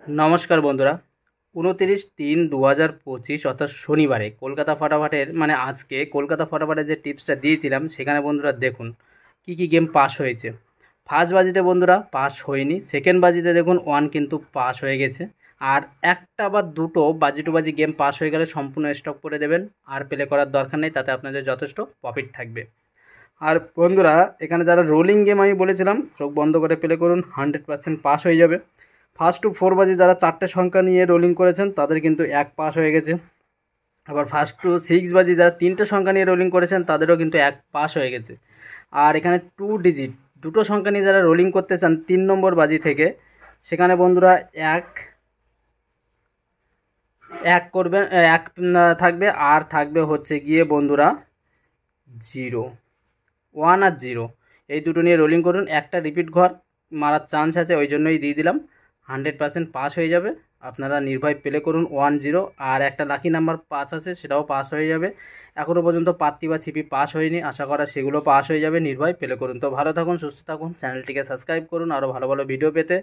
নমস্কার বন্ধুরা। 29/3/2025 অর্থাৎ শনিবারে কলকাতা ফটাফটের আজকে কলকাতা ফটাফটের যে টিপসটা দিয়েছিলাম সেখানে বন্ধুরা দেখুন কি কি গেম পাস হয়েছে। ফার্স্ট বাজিতে বন্ধুরা পাস হয়নি, সেকেন্ড বাজিতে দেখুন 1 কিন্তু পাস হয়ে গেছে। আর একটা বা দুটো বাজি টু বাজি গেম পাস হয়ে গেলে সম্পূর্ণ স্টপ করে দেবেন, আর প্লে করার দরকার নেই, তাতে আপনাদের যথেষ্ট প্রফিট থাকবে। আর বন্ধুরা এখানে যারা রোলিং গেম আমি বলেছিলাম চোখ বন্ধ করে প্লে করুন, 100% পাস হয়ে যাবে। ফার্স্ট টু 4 বাজি যারা 4টে সংখ্যা নিয়ে রোলিং করেছেন তাদের কিন্তু 1 পাস হয়ে গেছে। আবার ফার্স্ট টু 6 বাজি যারা 3টে সংখ্যা নিয়ে রোলিং করেছেন তাদেরও কিন্তু 1 পাস হয়ে গেছে। আর এখানে 2 ডিজিট দুটো সংখ্যা নিয়ে যারা রোলিং করতে চান 3 নম্বর বাজি থেকে, সেখানে বন্ধুরা এক এক করবেন, এক থাকবে, আর থাকবে হচ্ছে গিয়ে বন্ধুরা 0, 1 আর 0 এই দুটো নিয়ে রোলিং করুন। একটা রিপিট ঘর মারার চান্স আছে, ওই জন্যই দিয়ে দিলাম। 100% পাস হয়ে যাবে, আপনারা নির্ভয় প্লে করুন 1-0। আর একটা লাকি নাম্বার 5 আছে, সেটাও পাস হয়ে যাবে। এখনও পর্যন্ত পাত্তি বা ছিপি পাস হয়নি, আশা করা সেগুলো পাস হয়ে যাবে। নির্ভয় প্লে করুন। তো ভালো থাকুন, সুস্থ থাকুন, চ্যানেলটিকে সাবস্ক্রাইব করুন আরও ভালো ভালো ভিডিও পেতে।